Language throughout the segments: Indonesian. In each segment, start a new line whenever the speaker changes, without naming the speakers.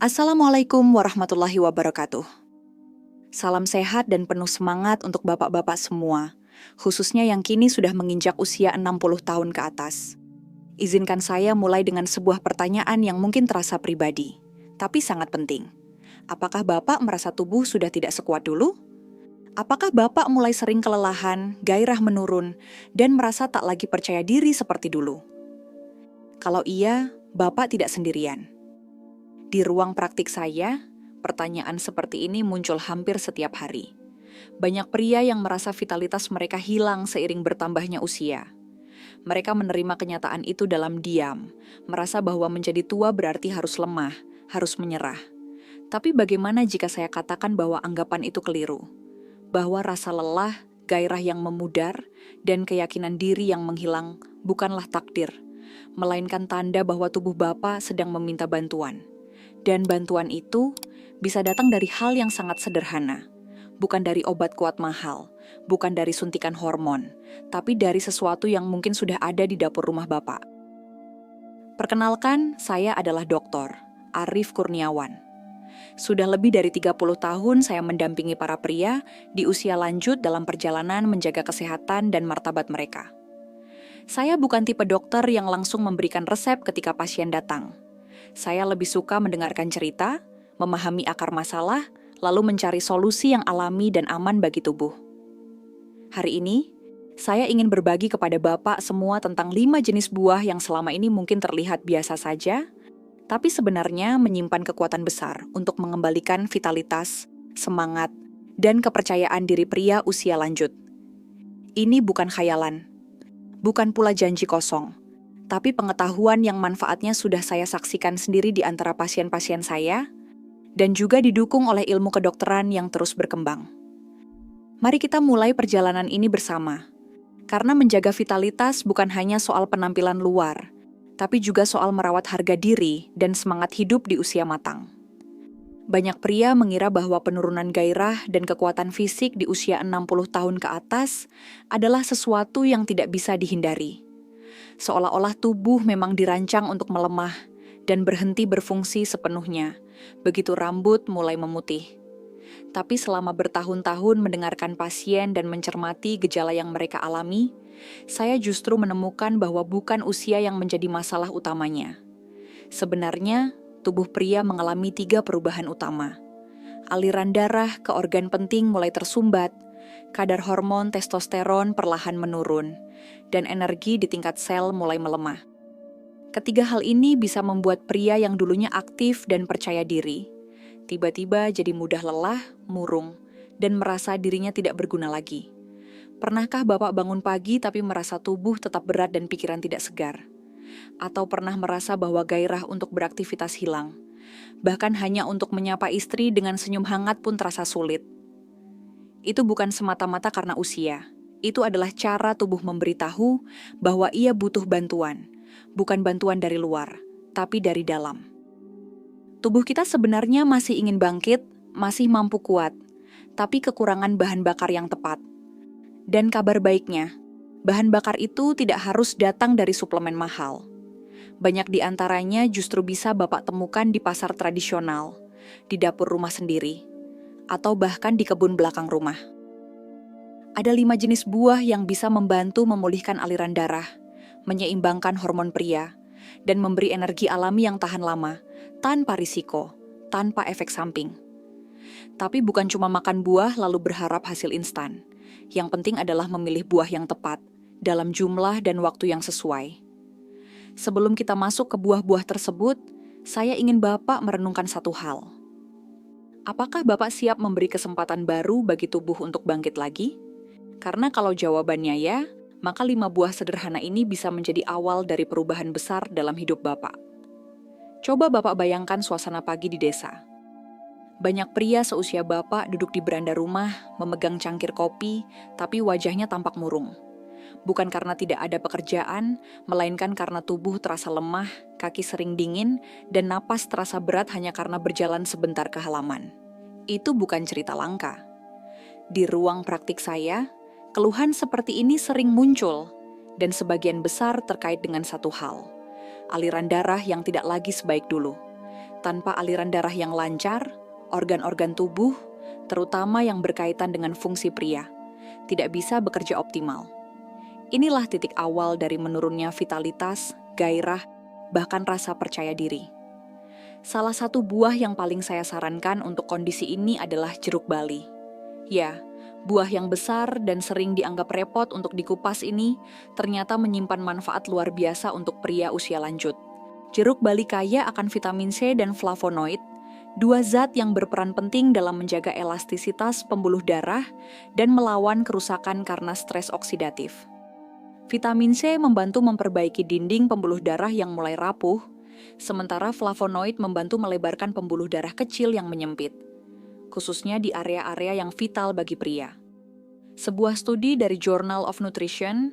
Assalamualaikum warahmatullahi wabarakatuh. Salam sehat dan penuh semangat untuk bapak-bapak semua, khususnya yang kini sudah menginjak usia 60 tahun ke atas. Izinkan saya mulai dengan sebuah pertanyaan yang mungkin terasa pribadi, tapi sangat penting. Apakah bapak merasa tubuh sudah tidak sekuat dulu? Apakah bapak mulai sering kelelahan, gairah menurun, dan merasa tak lagi percaya diri seperti dulu? Kalau iya, bapak tidak sendirian. Di ruang praktik saya, pertanyaan seperti ini muncul hampir setiap hari. Banyak pria yang merasa vitalitas mereka hilang seiring bertambahnya usia. Mereka menerima kenyataan itu dalam diam, merasa bahwa menjadi tua berarti harus lemah, harus menyerah. Tapi bagaimana jika saya katakan bahwa anggapan itu keliru? Bahwa rasa lelah, gairah yang memudar, dan keyakinan diri yang menghilang bukanlah takdir, melainkan tanda bahwa tubuh Bapak sedang meminta bantuan. Dan bantuan itu bisa datang dari hal yang sangat sederhana, bukan dari obat kuat mahal, bukan dari suntikan hormon, tapi dari sesuatu yang mungkin sudah ada di dapur rumah Bapak. Perkenalkan, saya adalah Dr. Arif Kurniawan. Sudah lebih dari 30 tahun saya mendampingi para pria di usia lanjut dalam perjalanan menjaga kesehatan dan martabat mereka. Saya bukan tipe dokter yang langsung memberikan resep ketika pasien datang. Saya lebih suka mendengarkan cerita, memahami akar masalah, lalu mencari solusi yang alami dan aman bagi tubuh. Hari ini, saya ingin berbagi kepada Bapak semua tentang 5 jenis buah yang selama ini mungkin terlihat biasa saja, tapi sebenarnya menyimpan kekuatan besar untuk mengembalikan vitalitas, semangat, dan kepercayaan diri pria usia lanjut. Ini bukan khayalan, bukan pula janji kosong, tapi pengetahuan yang manfaatnya sudah saya saksikan sendiri di antara pasien-pasien saya, dan juga didukung oleh ilmu kedokteran yang terus berkembang. Mari kita mulai perjalanan ini bersama, karena menjaga vitalitas bukan hanya soal penampilan luar, tapi juga soal merawat harga diri dan semangat hidup di usia matang. Banyak pria mengira bahwa penurunan gairah dan kekuatan fisik di usia 60 tahun ke atas adalah sesuatu yang tidak bisa dihindari. Seolah-olah tubuh memang dirancang untuk melemah dan berhenti berfungsi sepenuhnya, begitu rambut mulai memutih. Tapi selama bertahun-tahun mendengarkan pasien dan mencermati gejala yang mereka alami, saya justru menemukan bahwa bukan usia yang menjadi masalah utamanya. Sebenarnya, tubuh pria mengalami 3 perubahan utama. Aliran darah ke organ penting mulai tersumbat, kadar hormon testosteron perlahan menurun, dan energi di tingkat sel mulai melemah. Ketiga hal ini bisa membuat pria yang dulunya aktif dan percaya diri, tiba-tiba jadi mudah lelah, murung, dan merasa dirinya tidak berguna lagi. Pernahkah Bapak bangun pagi tapi merasa tubuh tetap berat dan pikiran tidak segar? Atau pernah merasa bahwa gairah untuk beraktivitas hilang? Bahkan hanya untuk menyapa istri dengan senyum hangat pun terasa sulit. Itu bukan semata-mata karena usia. Itu adalah cara tubuh memberitahu bahwa ia butuh bantuan, bukan bantuan dari luar, tapi dari dalam. Tubuh kita sebenarnya masih ingin bangkit, masih mampu kuat, tapi kekurangan bahan bakar yang tepat. Dan kabar baiknya, bahan bakar itu tidak harus datang dari suplemen mahal. Banyak di antaranya justru bisa Bapak temukan di pasar tradisional, di dapur rumah sendiri, atau bahkan di kebun belakang rumah. Ada 5 jenis buah yang bisa membantu memulihkan aliran darah, menyeimbangkan hormon pria, dan memberi energi alami yang tahan lama, tanpa risiko, tanpa efek samping. Tapi bukan cuma makan buah lalu berharap hasil instan. Yang penting adalah memilih buah yang tepat, dalam jumlah dan waktu yang sesuai. Sebelum kita masuk ke buah-buah tersebut, saya ingin Bapak merenungkan satu hal. Apakah Bapak siap memberi kesempatan baru bagi tubuh untuk bangkit lagi? Karena kalau jawabannya ya, maka 5 buah sederhana ini bisa menjadi awal dari perubahan besar dalam hidup Bapak. Coba Bapak bayangkan suasana pagi di desa. Banyak pria seusia Bapak duduk di beranda rumah, memegang cangkir kopi, tapi wajahnya tampak murung. Bukan karena tidak ada pekerjaan, melainkan karena tubuh terasa lemah, kaki sering dingin, dan napas terasa berat hanya karena berjalan sebentar ke halaman. Itu bukan cerita langka. Di ruang praktik saya, keluhan seperti ini sering muncul, dan sebagian besar terkait dengan satu hal, aliran darah yang tidak lagi sebaik dulu. Tanpa aliran darah yang lancar, organ-organ tubuh, terutama yang berkaitan dengan fungsi pria, tidak bisa bekerja optimal. Inilah titik awal dari menurunnya vitalitas, gairah, bahkan rasa percaya diri. Salah satu buah yang paling saya sarankan untuk kondisi ini adalah jeruk bali. Ya, buah yang besar dan sering dianggap repot untuk dikupas ini ternyata menyimpan manfaat luar biasa untuk pria usia lanjut. Jeruk bali kaya akan vitamin C dan flavonoid, dua zat yang berperan penting dalam menjaga elastisitas pembuluh darah dan melawan kerusakan karena stres oksidatif. Vitamin C membantu memperbaiki dinding pembuluh darah yang mulai rapuh, sementara flavonoid membantu melebarkan pembuluh darah kecil yang menyempit, khususnya di area-area yang vital bagi pria. Sebuah studi dari Journal of Nutrition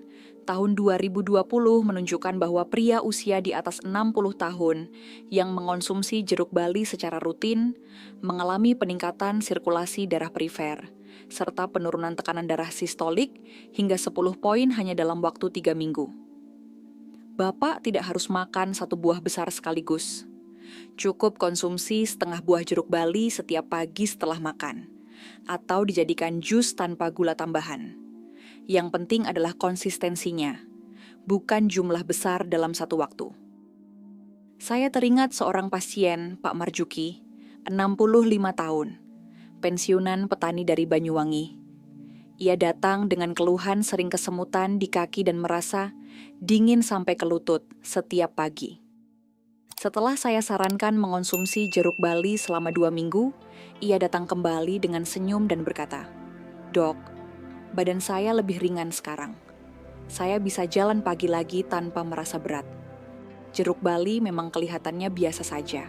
tahun 2020 menunjukkan bahwa pria usia di atas 60 tahun yang mengonsumsi jeruk bali secara rutin mengalami peningkatan sirkulasi darah perifer, serta penurunan tekanan darah sistolik hingga 10 poin hanya dalam waktu 3 minggu. Bapak tidak harus makan satu buah besar sekaligus. Cukup konsumsi setengah buah jeruk bali setiap pagi setelah makan, atau dijadikan jus tanpa gula tambahan. Yang penting adalah konsistensinya, bukan jumlah besar dalam satu waktu. Saya teringat seorang pasien, Pak Marjuki, 65 tahun, pensiunan petani dari Banyuwangi. Ia datang dengan keluhan sering kesemutan di kaki dan merasa dingin sampai ke lutut setiap pagi. Setelah saya sarankan mengonsumsi jeruk bali selama 2 minggu, ia datang kembali dengan senyum dan berkata, "Dok, badan saya lebih ringan sekarang. Saya bisa jalan pagi lagi tanpa merasa berat. Jeruk bali memang kelihatannya biasa saja.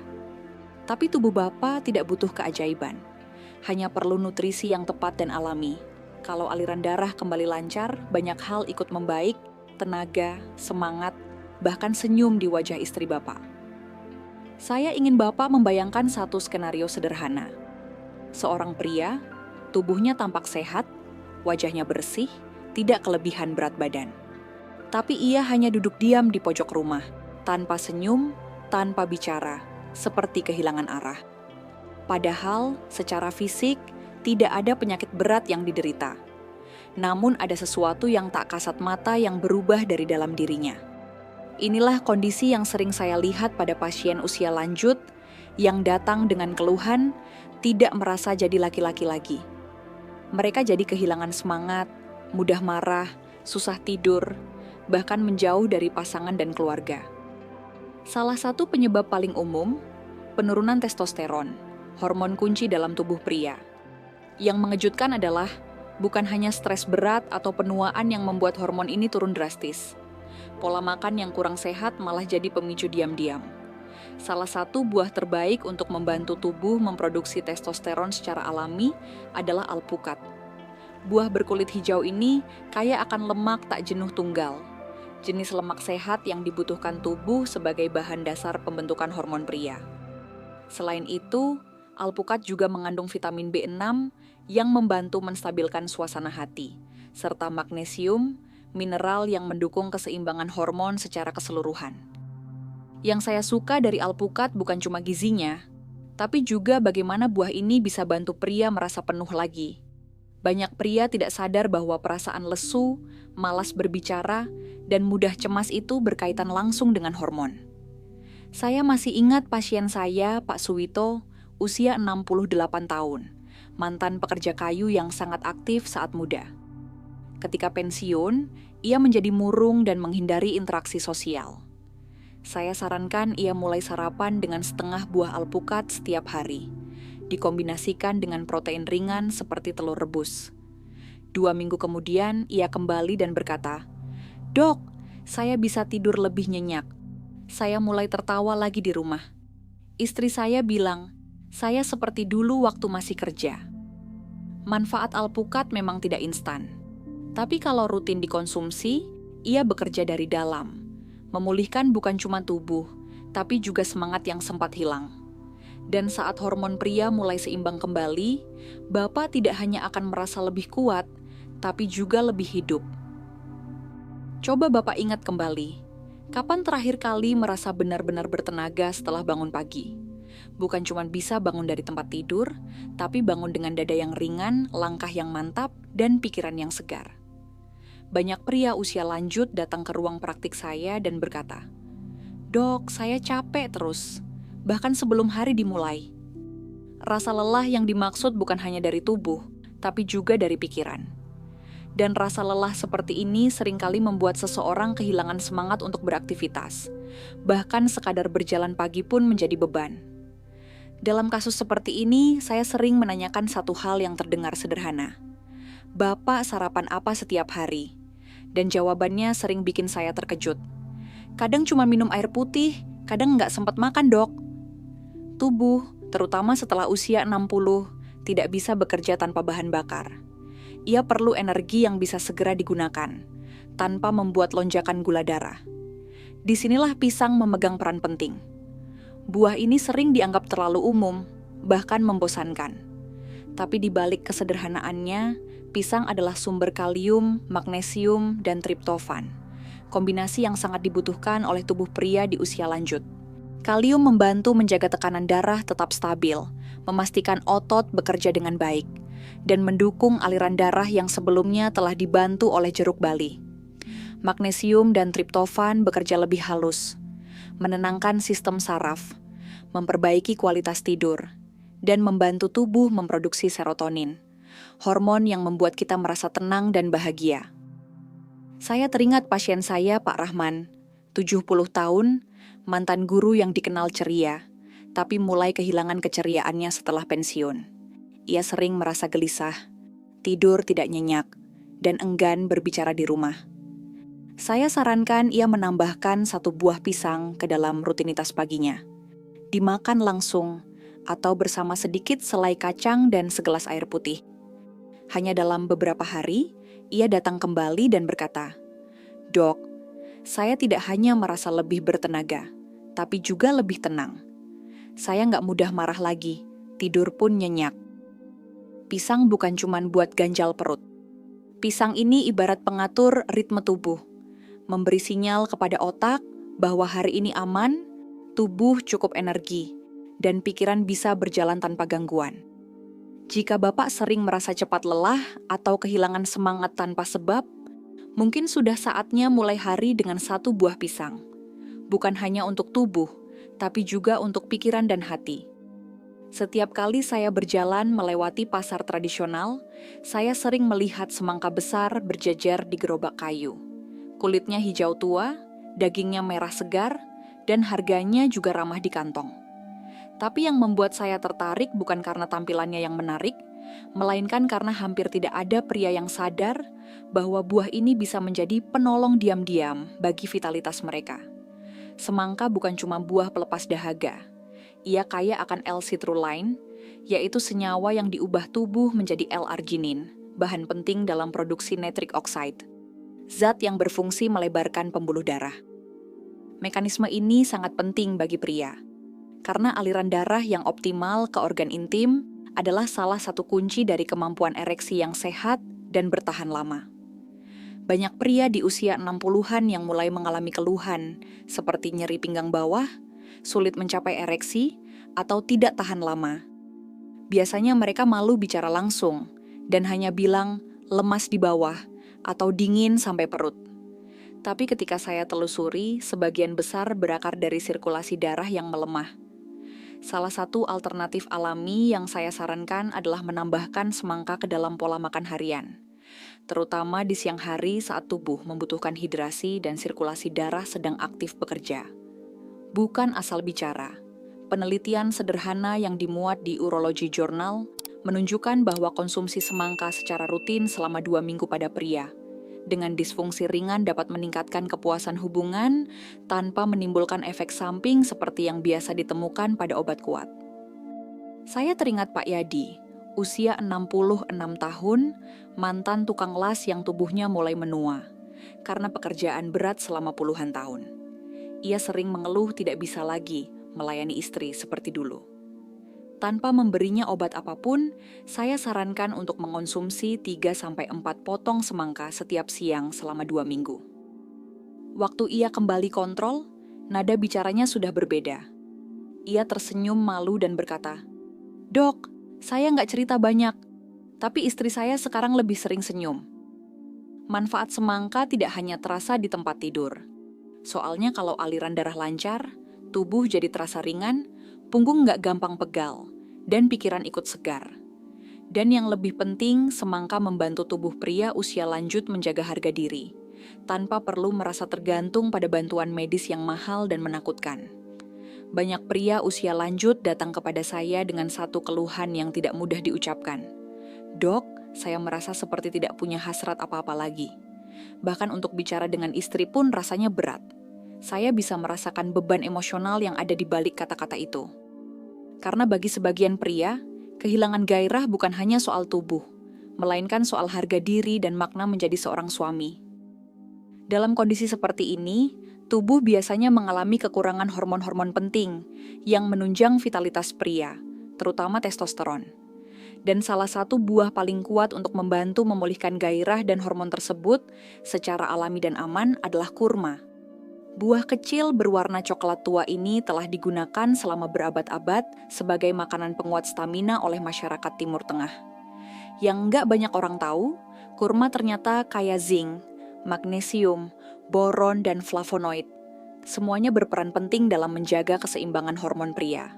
Tapi tubuh Bapak tidak butuh keajaiban. Hanya perlu nutrisi yang tepat dan alami. Kalau aliran darah kembali lancar, banyak hal ikut membaik, tenaga, semangat, bahkan senyum di wajah istri Bapak." Saya ingin Bapak membayangkan satu skenario sederhana. Seorang pria, tubuhnya tampak sehat, wajahnya bersih, tidak kelebihan berat badan. Tapi ia hanya duduk diam di pojok rumah, tanpa senyum, tanpa bicara, seperti kehilangan arah. Padahal, secara fisik, tidak ada penyakit berat yang diderita. Namun ada sesuatu yang tak kasat mata yang berubah dari dalam dirinya. Inilah kondisi yang sering saya lihat pada pasien usia lanjut yang datang dengan keluhan tidak merasa jadi laki-laki lagi. Mereka jadi kehilangan semangat, mudah marah, susah tidur, bahkan menjauh dari pasangan dan keluarga. Salah satu penyebab paling umum, penurunan testosteron, hormon kunci dalam tubuh pria. Yang mengejutkan adalah bukan hanya stres berat atau penuaan yang membuat hormon ini turun drastis. Pola makan yang kurang sehat malah jadi pemicu diam-diam. Salah satu buah terbaik untuk membantu tubuh memproduksi testosteron secara alami adalah alpukat. Buah berkulit hijau ini kaya akan lemak tak jenuh tunggal, jenis lemak sehat yang dibutuhkan tubuh sebagai bahan dasar pembentukan hormon pria. Selain itu, alpukat juga mengandung vitamin B6 yang membantu menstabilkan suasana hati, serta magnesium, mineral yang mendukung keseimbangan hormon secara keseluruhan. Yang saya suka dari alpukat bukan cuma gizinya, tapi juga bagaimana buah ini bisa bantu pria merasa penuh lagi. Banyak pria tidak sadar bahwa perasaan lesu, malas berbicara, dan mudah cemas itu berkaitan langsung dengan hormon. Saya masih ingat pasien saya, Pak Suwito, usia 68 tahun, mantan pekerja kayu yang sangat aktif saat muda. Ketika pensiun, ia menjadi murung dan menghindari interaksi sosial. Saya sarankan ia mulai sarapan dengan setengah buah alpukat setiap hari, dikombinasikan dengan protein ringan seperti telur rebus. 2 minggu kemudian, ia kembali dan berkata, "Dok, saya bisa tidur lebih nyenyak. Saya mulai tertawa lagi di rumah. Istri saya bilang, saya seperti dulu waktu masih kerja." Manfaat alpukat memang tidak instan. Tapi kalau rutin dikonsumsi, ia bekerja dari dalam. Memulihkan bukan cuma tubuh, tapi juga semangat yang sempat hilang. Dan saat hormon pria mulai seimbang kembali, Bapak tidak hanya akan merasa lebih kuat, tapi juga lebih hidup. Coba Bapak ingat kembali, kapan terakhir kali merasa benar-benar bertenaga setelah bangun pagi? Bukan cuma bisa bangun dari tempat tidur, tapi bangun dengan dada yang ringan, langkah yang mantap, dan pikiran yang segar. Banyak pria usia lanjut datang ke ruang praktik saya dan berkata, "Dok, saya capek terus, bahkan sebelum hari dimulai." Rasa lelah yang dimaksud bukan hanya dari tubuh, tapi juga dari pikiran. Dan rasa lelah seperti ini seringkali membuat seseorang kehilangan semangat untuk beraktivitas. Bahkan sekadar berjalan pagi pun menjadi beban. Dalam kasus seperti ini, saya sering menanyakan satu hal yang terdengar sederhana. "Bapak sarapan apa setiap hari?" Dan jawabannya sering bikin saya terkejut. "Kadang cuma minum air putih, kadang nggak sempat makan, Dok." Tubuh, terutama setelah usia 60, tidak bisa bekerja tanpa bahan bakar. Ia perlu energi yang bisa segera digunakan, tanpa membuat lonjakan gula darah. Disinilah pisang memegang peran penting. Buah ini sering dianggap terlalu umum, bahkan membosankan. Tapi di balik kesederhanaannya, pisang adalah sumber kalium, magnesium, dan triptofan. Kombinasi yang sangat dibutuhkan oleh tubuh pria di usia lanjut. Kalium membantu menjaga tekanan darah tetap stabil, memastikan otot bekerja dengan baik, dan mendukung aliran darah yang sebelumnya telah dibantu oleh jeruk bali. Magnesium dan triptofan bekerja lebih halus, menenangkan sistem saraf, memperbaiki kualitas tidur, dan membantu tubuh memproduksi serotonin, hormon yang membuat kita merasa tenang dan bahagia. Saya teringat pasien saya, Pak Rahman, 70 tahun, mantan guru yang dikenal ceria, tapi mulai kehilangan keceriaannya setelah pensiun. Ia sering merasa gelisah, tidur tidak nyenyak, dan enggan berbicara di rumah. Saya sarankan ia menambahkan 1 buah pisang ke dalam rutinitas paginya. Dimakan langsung, atau bersama sedikit selai kacang dan segelas air putih. Hanya dalam beberapa hari, ia datang kembali dan berkata, "Dok, saya tidak hanya merasa lebih bertenaga, tapi juga lebih tenang. Saya nggak mudah marah lagi, tidur pun nyenyak." Pisang bukan cuma buat ganjal perut. Pisang ini ibarat pengatur ritme tubuh, memberi sinyal kepada otak bahwa hari ini aman, tubuh cukup energi, dan pikiran bisa berjalan tanpa gangguan. Jika Bapak sering merasa cepat lelah atau kehilangan semangat tanpa sebab, mungkin sudah saatnya mulai hari dengan 1 buah pisang. Bukan hanya untuk tubuh, tapi juga untuk pikiran dan hati. Setiap kali saya berjalan melewati pasar tradisional, saya sering melihat semangka besar berjejer di gerobak kayu. Kulitnya hijau tua, dagingnya merah segar, dan harganya juga ramah di kantong. Tapi yang membuat saya tertarik bukan karena tampilannya yang menarik, melainkan karena hampir tidak ada pria yang sadar bahwa buah ini bisa menjadi penolong diam-diam bagi vitalitas mereka. Semangka bukan cuma buah pelepas dahaga. Ia kaya akan L-citrulline, yaitu senyawa yang diubah tubuh menjadi L-arginin, bahan penting dalam produksi nitric oxide, zat yang berfungsi melebarkan pembuluh darah. Mekanisme ini sangat penting bagi pria, karena aliran darah yang optimal ke organ intim adalah salah satu kunci dari kemampuan ereksi yang sehat dan bertahan lama. Banyak pria di usia 60-an yang mulai mengalami keluhan, seperti nyeri pinggang bawah, sulit mencapai ereksi, atau tidak tahan lama. Biasanya mereka malu bicara langsung, dan hanya bilang lemas di bawah, atau dingin sampai perut. Tapi ketika saya telusuri, sebagian besar berakar dari sirkulasi darah yang melemah. Salah satu alternatif alami yang saya sarankan adalah menambahkan semangka ke dalam pola makan harian, terutama di siang hari saat tubuh membutuhkan hidrasi dan sirkulasi darah sedang aktif bekerja. Bukan asal bicara. Penelitian sederhana yang dimuat di Urology Journal menunjukkan bahwa konsumsi semangka secara rutin selama 2 minggu pada pria dengan disfungsi ringan dapat meningkatkan kepuasan hubungan tanpa menimbulkan efek samping seperti yang biasa ditemukan pada obat kuat. Saya teringat Pak Yadi, usia 66 tahun, mantan tukang las yang tubuhnya mulai menua karena pekerjaan berat selama puluhan tahun. Ia sering mengeluh tidak bisa lagi melayani istri seperti dulu. Tanpa memberinya obat apapun, saya sarankan untuk mengonsumsi 3-4 potong semangka setiap siang selama 2 minggu. Waktu ia kembali kontrol, nada bicaranya sudah berbeda. Ia tersenyum malu dan berkata, "Dok, saya nggak cerita banyak, tapi istri saya sekarang lebih sering senyum." Manfaat semangka tidak hanya terasa di tempat tidur. Soalnya kalau aliran darah lancar, tubuh jadi terasa ringan, punggung nggak gampang pegal, dan pikiran ikut segar. Dan yang lebih penting, semangka membantu tubuh pria usia lanjut menjaga harga diri, tanpa perlu merasa tergantung pada bantuan medis yang mahal dan menakutkan. Banyak pria usia lanjut datang kepada saya dengan satu keluhan yang tidak mudah diucapkan. "Dok, saya merasa seperti tidak punya hasrat apa-apa lagi. Bahkan untuk bicara dengan istri pun rasanya berat. Saya bisa merasakan beban emosional yang ada di balik kata-kata itu." Karena bagi sebagian pria, kehilangan gairah bukan hanya soal tubuh, melainkan soal harga diri dan makna menjadi seorang suami. Dalam kondisi seperti ini, tubuh biasanya mengalami kekurangan hormon-hormon penting yang menunjang vitalitas pria, terutama testosteron. Dan salah satu buah paling kuat untuk membantu memulihkan gairah dan hormon tersebut secara alami dan aman adalah kurma. Buah kecil berwarna coklat tua ini telah digunakan selama berabad-abad sebagai makanan penguat stamina oleh masyarakat Timur Tengah. Yang nggak banyak orang tahu, kurma ternyata kaya zinc, magnesium, boron, dan flavonoid. Semuanya berperan penting dalam menjaga keseimbangan hormon pria.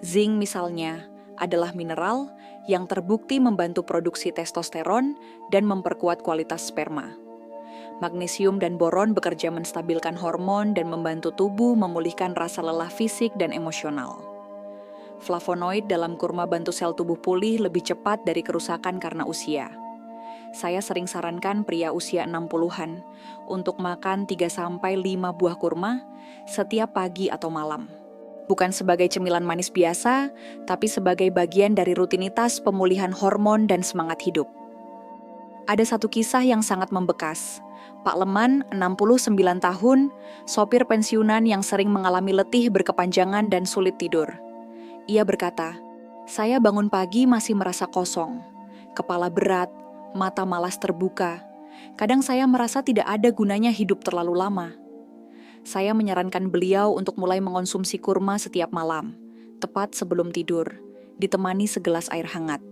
Zinc misalnya adalah mineral yang terbukti membantu produksi testosteron dan memperkuat kualitas sperma. Magnesium dan boron bekerja menstabilkan hormon dan membantu tubuh memulihkan rasa lelah fisik dan emosional. Flavonoid dalam kurma bantu sel tubuh pulih lebih cepat dari kerusakan karena usia. Saya sering sarankan pria usia 60-an untuk makan 3-5 buah kurma setiap pagi atau malam. Bukan sebagai cemilan manis biasa, tapi sebagai bagian dari rutinitas pemulihan hormon dan semangat hidup. Ada satu kisah yang sangat membekas. Pak Leman, 69 tahun, sopir pensiunan yang sering mengalami letih berkepanjangan dan sulit tidur. Ia berkata, "Saya bangun pagi masih merasa kosong, kepala berat, mata malas terbuka. Kadang saya merasa tidak ada gunanya hidup terlalu lama." Saya menyarankan beliau untuk mulai mengonsumsi kurma setiap malam, tepat sebelum tidur, ditemani segelas air hangat.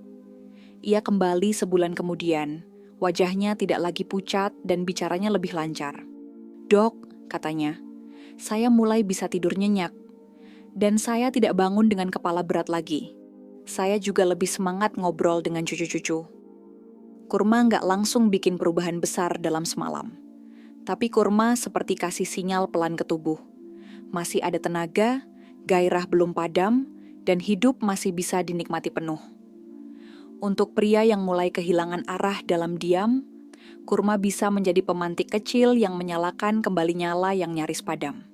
Ia kembali sebulan kemudian. Wajahnya tidak lagi pucat dan bicaranya lebih lancar. "Dok," katanya, "saya mulai bisa tidur nyenyak. Dan saya tidak bangun dengan kepala berat lagi. Saya juga lebih semangat ngobrol dengan cucu-cucu." Kurma nggak langsung bikin perubahan besar dalam semalam. Tapi kurma seperti kasih sinyal pelan ke tubuh. Masih ada tenaga, gairah belum padam, dan hidup masih bisa dinikmati penuh. Untuk pria yang mulai kehilangan arah dalam diam, kurma bisa menjadi pemantik kecil yang menyalakan kembali nyala yang nyaris padam.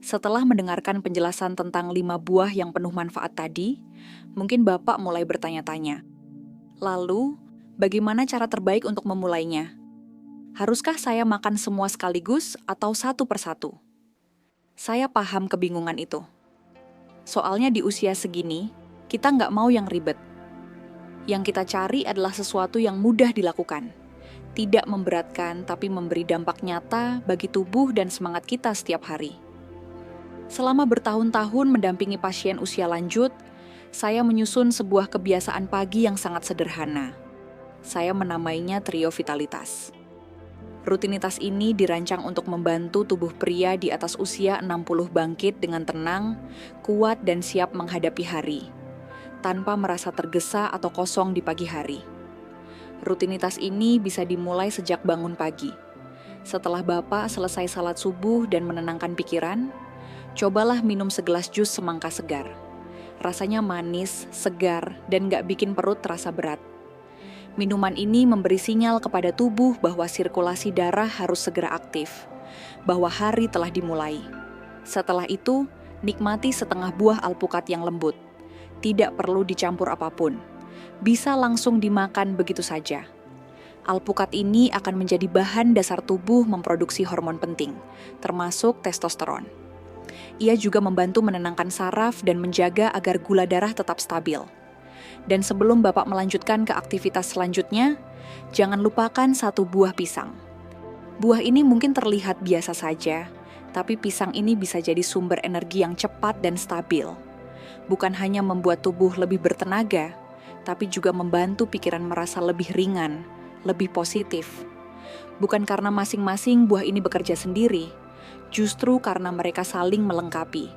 Setelah mendengarkan penjelasan tentang 5 buah yang penuh manfaat tadi, mungkin Bapak mulai bertanya-tanya, lalu bagaimana cara terbaik untuk memulainya? Haruskah saya makan semua sekaligus atau satu persatu? Saya paham kebingungan itu. Soalnya di usia segini, kita nggak mau yang ribet. Yang kita cari adalah sesuatu yang mudah dilakukan. Tidak memberatkan, tapi memberi dampak nyata bagi tubuh dan semangat kita setiap hari. Selama bertahun-tahun mendampingi pasien usia lanjut, saya menyusun sebuah kebiasaan pagi yang sangat sederhana. Saya menamainya Trio Vitalitas. Rutinitas ini dirancang untuk membantu tubuh pria di atas usia 60 bangkit dengan tenang, kuat dan siap menghadapi hari, tanpa merasa tergesa atau kosong di pagi hari. Rutinitas ini bisa dimulai sejak bangun pagi. Setelah Bapak selesai salat subuh dan menenangkan pikiran, cobalah minum segelas jus semangka segar. Rasanya manis, segar, dan gak bikin perut terasa berat. Minuman ini memberi sinyal kepada tubuh bahwa sirkulasi darah harus segera aktif, bahwa hari telah dimulai. Setelah itu, nikmati setengah buah alpukat yang lembut. Tidak perlu dicampur apapun. Bisa langsung dimakan begitu saja. Alpukat ini akan menjadi bahan dasar tubuh memproduksi hormon penting, termasuk testosteron. Ia juga membantu menenangkan saraf dan menjaga agar gula darah tetap stabil. Dan sebelum Bapak melanjutkan ke aktivitas selanjutnya, jangan lupakan 1 buah pisang. Buah ini mungkin terlihat biasa saja, Tapi pisang ini bisa jadi sumber energi yang cepat dan stabil. Bukan hanya membuat tubuh lebih bertenaga, tapi juga membantu pikiran merasa lebih ringan, lebih positif. Bukan karena masing-masing buah ini bekerja sendiri, justru karena mereka saling melengkapi.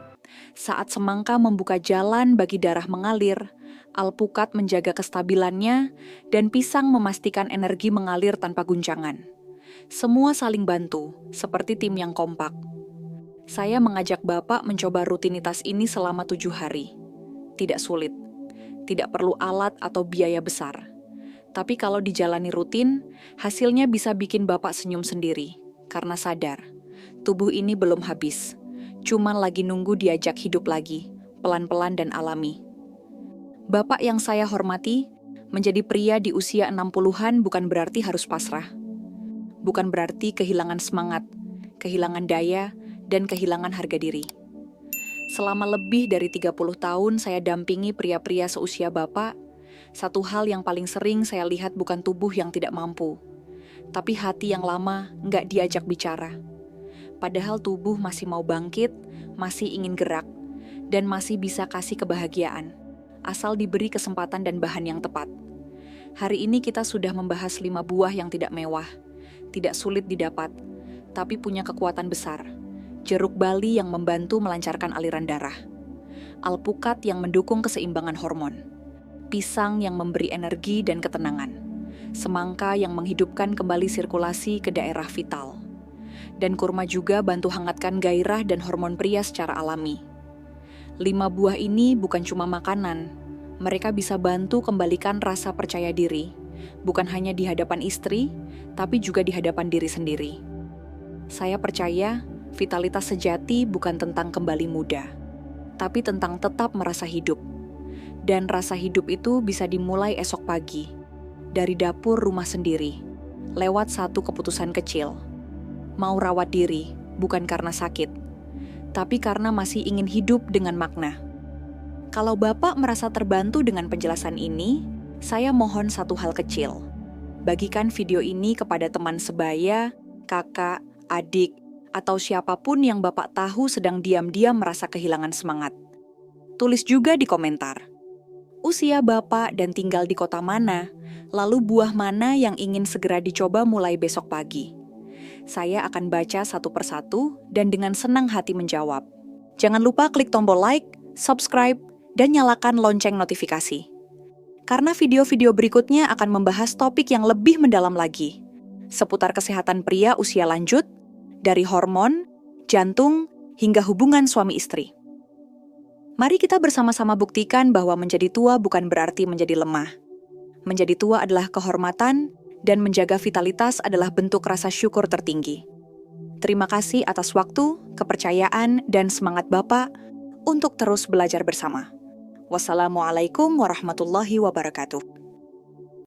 Saat semangka membuka jalan bagi darah mengalir, alpukat menjaga kestabilannya, dan pisang memastikan energi mengalir tanpa guncangan. Semua saling bantu, seperti tim yang kompak. Saya mengajak Bapak mencoba rutinitas ini selama 7 hari. Tidak sulit, tidak perlu alat atau biaya besar. Tapi kalau dijalani rutin, hasilnya bisa bikin Bapak senyum sendiri, karena sadar, tubuh ini belum habis, cuman lagi nunggu diajak hidup lagi, pelan-pelan dan alami. Bapak yang saya hormati, menjadi pria di usia 60-an bukan berarti harus pasrah. Bukan berarti kehilangan semangat, kehilangan daya, dan kehilangan harga diri. Selama lebih dari 30 tahun saya dampingi pria-pria seusia Bapak, satu hal yang paling sering saya lihat bukan tubuh yang tidak mampu, tapi hati yang lama nggak diajak bicara. Padahal tubuh masih mau bangkit, masih ingin gerak, dan masih bisa kasih kebahagiaan, asal diberi kesempatan dan bahan yang tepat. Hari ini kita sudah membahas 5 buah yang tidak mewah, tidak sulit didapat, tapi punya kekuatan besar. Jeruk bali yang membantu melancarkan aliran darah, alpukat yang mendukung keseimbangan hormon, pisang yang memberi energi dan ketenangan, semangka yang menghidupkan kembali sirkulasi ke daerah vital, dan kurma juga bantu hangatkan gairah dan hormon pria secara alami. 5 buah ini bukan cuma makanan, mereka bisa bantu kembalikan rasa percaya diri, bukan hanya di hadapan istri, tapi juga di hadapan diri sendiri. Saya percaya, vitalitas sejati bukan tentang kembali muda, tapi tentang tetap merasa hidup. Dan rasa hidup itu bisa dimulai esok pagi, dari dapur rumah sendiri, lewat satu keputusan kecil. Mau rawat diri, bukan karena sakit, tapi karena masih ingin hidup dengan makna. Kalau Bapak merasa terbantu dengan penjelasan ini, saya mohon satu hal kecil. Bagikan video ini kepada teman sebaya, kakak, adik, atau siapapun yang Bapak tahu sedang diam-diam merasa kehilangan semangat. Tulis juga di komentar, usia Bapak dan tinggal di kota mana, lalu buah mana yang ingin segera dicoba mulai besok pagi. Saya akan baca satu persatu dan dengan senang hati menjawab. Jangan lupa klik tombol like, subscribe, dan nyalakan lonceng notifikasi. Karena video-video berikutnya akan membahas topik yang lebih mendalam lagi, seputar kesehatan pria usia lanjut, dari hormon, jantung, hingga hubungan suami istri. Mari kita bersama-sama buktikan bahwa menjadi tua bukan berarti menjadi lemah. Menjadi tua adalah kehormatan, dan menjaga vitalitas adalah bentuk rasa syukur tertinggi. Terima kasih atas waktu, kepercayaan, dan semangat Bapak untuk terus belajar bersama. Wassalamualaikum warahmatullahi wabarakatuh.